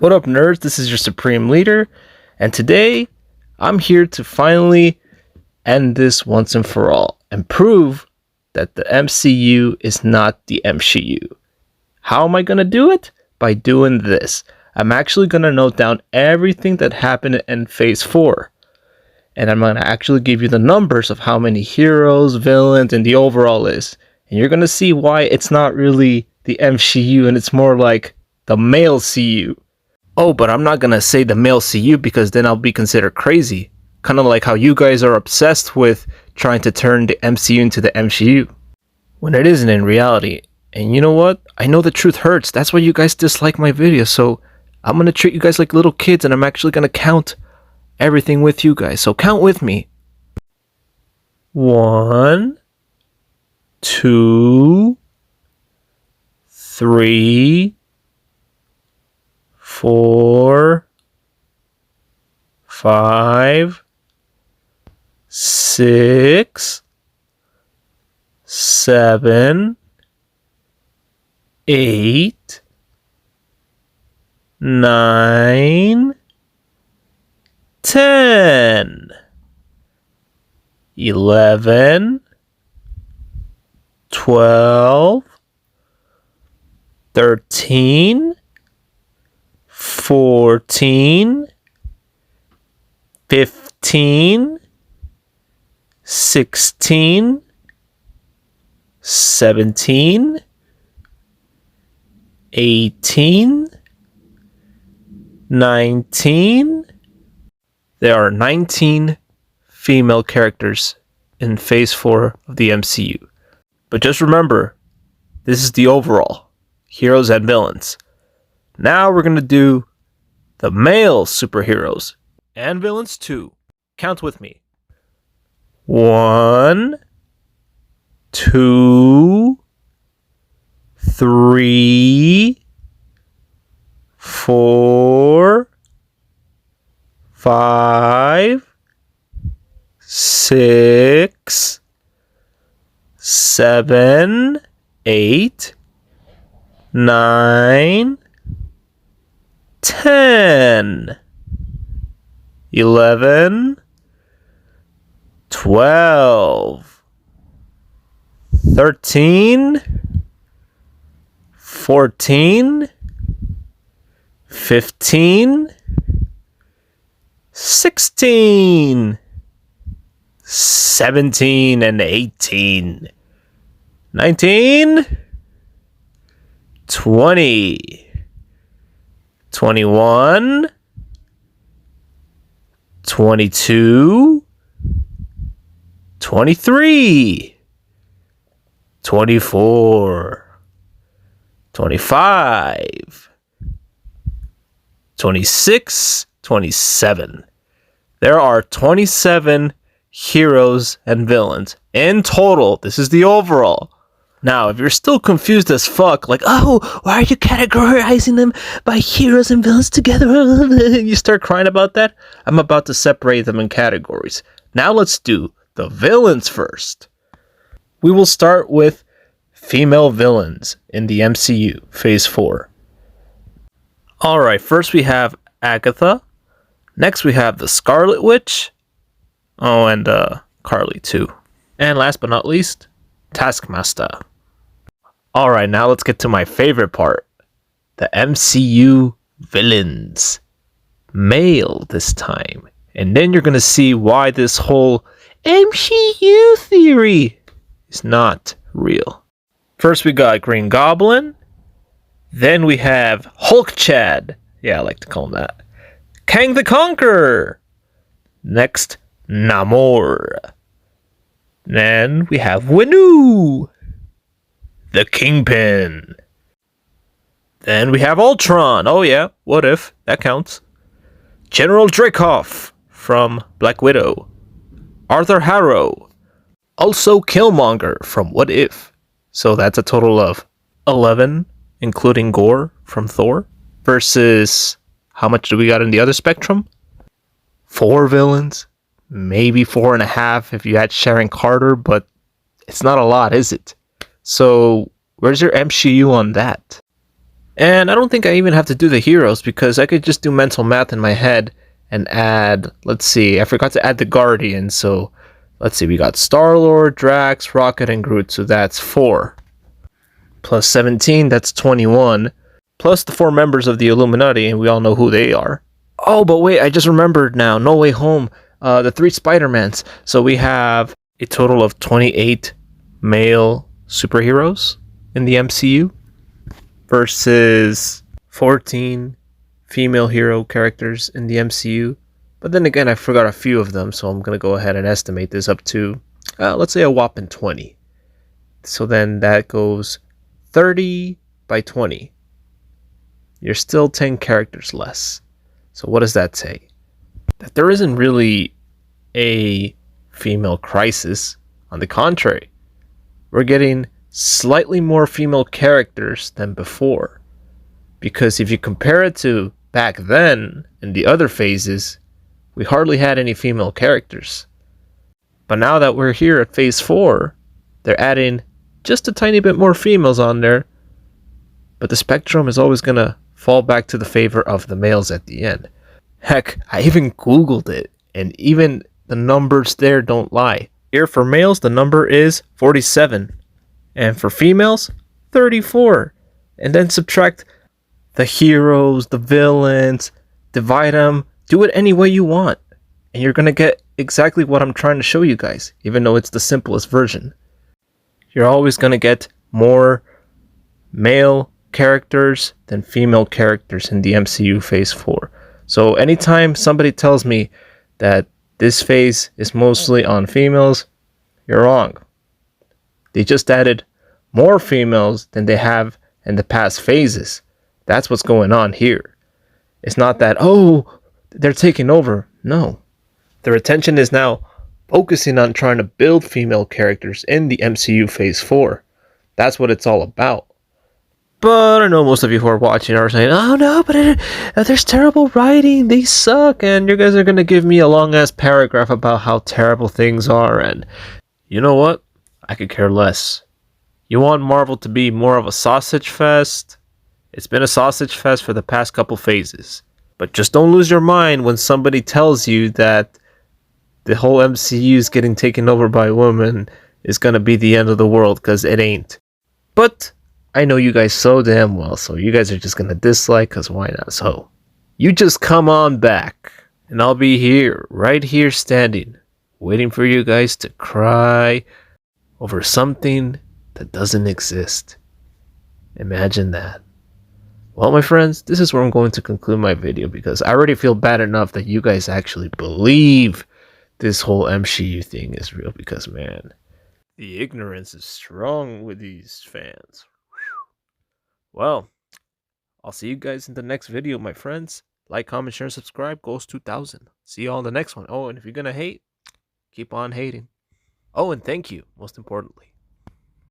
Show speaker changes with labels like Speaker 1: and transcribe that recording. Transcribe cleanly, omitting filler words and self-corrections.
Speaker 1: What up, nerds? This is your Supreme Leader, and today I'm here to finally end this once and for all and prove that the MCU is not the MCU. How am I going to do it? By doing this. I'm actually going to note down everything that happened in Phase 4. And I'm going to actually give you the numbers of how many heroes, villains, and the overall list. And you're going to see why it's not really the MCU and it's more like the male CU. Oh, but I'm not going to say the male CU because then I'll be considered crazy. Kind of like how you guys are obsessed with trying to turn the MCU into the MCU. When it isn't in reality. And you know what? I know the truth hurts. That's why you guys dislike my videos. So I'm going to treat you guys like little kids and I'm actually going to count everything with you guys. So count with me. 1, 2, 3, 4, 5, 6, 7, 8, 9, 10, 11, 12, 13, 14, 15, 16, 17, 18, 19. There are 19 female characters in Phase 4 of the MCU. But just remember, this is the overall, heroes and villains. Now we're going to do the male superheroes and villains too. Count with me. 1, 2, 3, 4, 5, 6, 7, 8, 9, 10, 11, 12, 13, 14, 15, 16, 17, and 18, 19, 20, 21, 22, 23, 24, 25, 26, 27. There are 27 heroes and villains in total. This is the overall. Now, if you're still confused as fuck, like, oh, why are you categorizing them by heroes and villains together? You start crying about that? I'm about to separate them in categories. Now let's do the villains first. We will start with female villains in the MCU, Phase 4. Alright, first we have Agatha. Next we have the Scarlet Witch. Oh, and Carly too. And last but not least, Taskmaster. Alright, now let's get to my favorite part. The MCU villains. Male this time. And then you're gonna see why this whole MCU theory is not real. First we got Green Goblin. Then we have Hulk Chad. Yeah, I like to call him that. Kang the Conqueror. Next, Namor. Then we have Wanu, the Kingpin. Then we have Ultron. Oh yeah, what if? That counts. General Dreykov from Black Widow. Arthur Harrow. Also Killmonger from What If. So that's a total of 11, including Gore from Thor. Versus, how much do we got in the other spectrum? 4 villains. Maybe 4.5 if you had Sharon Carter, but it's not a lot, is it? So, where's your MCU on that? And I don't think I even have to do the heroes because I could just do mental math in my head and add, let's see, I forgot to add the Guardians. So let's see, we got Star-Lord, Drax, Rocket, and Groot. So that's 4. Plus 17, that's 21. Plus the 4 members of the Illuminati, and we all know who they are. Oh, but wait, I just remembered now. No Way Home. The 3 Spider-Mans. So we have a total of 28 male superheroes in the MCU versus 14 female hero characters in the MCU. But then again, I forgot a few of them, so I'm going to go ahead and estimate this up to, let's say, a whopping 20. So then that goes 30 by 20. You're still 10 characters less. So what does that say? That there isn't really a female crisis. On the contrary, we're getting slightly more female characters than before. Because if you compare it to back then in the other phases, we hardly had any female characters. But now that we're here at phase 4, they're adding just a tiny bit more females on there. But the spectrum is always going to fall back to the favor of the males at the end. Heck, I even Googled it, and even the numbers there don't lie. Here for males, the number is 47. And for females, 34. And then subtract the heroes, the villains, divide them, do it any way you want. And you're going to get exactly what I'm trying to show you guys, even though it's the simplest version. You're always going to get more male characters than female characters in the MCU Phase 4. So anytime somebody tells me that this phase is mostly on females, you're wrong. They just added more females than they have in the past phases. That's what's going on here. It's not that, oh, they're taking over. No. Their attention is now focusing on trying to build female characters in the MCU Phase 4. That's what it's all about. But I know most of you who are watching are saying, oh no, but there's terrible writing, they suck, and you guys are going to give me a long-ass paragraph about how terrible things are, and you know what? I could care less. You want Marvel to be more of a sausage fest? It's been a sausage fest for the past couple phases. But just don't lose your mind when somebody tells you that the whole MCU is getting taken over by women is going to be the end of the world, because it ain't. But I know you guys so damn well, so you guys are just going to dislike, because why not? So you just come on back, and I'll be here, right here standing, waiting for you guys to cry over something that doesn't exist. Imagine that. Well, my friends, this is where I'm going to conclude my video, because I already feel bad enough that you guys actually believe this whole MCU thing is real, because, man, the ignorance is strong with these fans. Well, I'll see you guys in the next video, my friends. Like, comment, share, and subscribe. Ghost 2000. See you all in the next one. Oh, and if you're going to hate, keep on hating. Oh, and thank you, most importantly.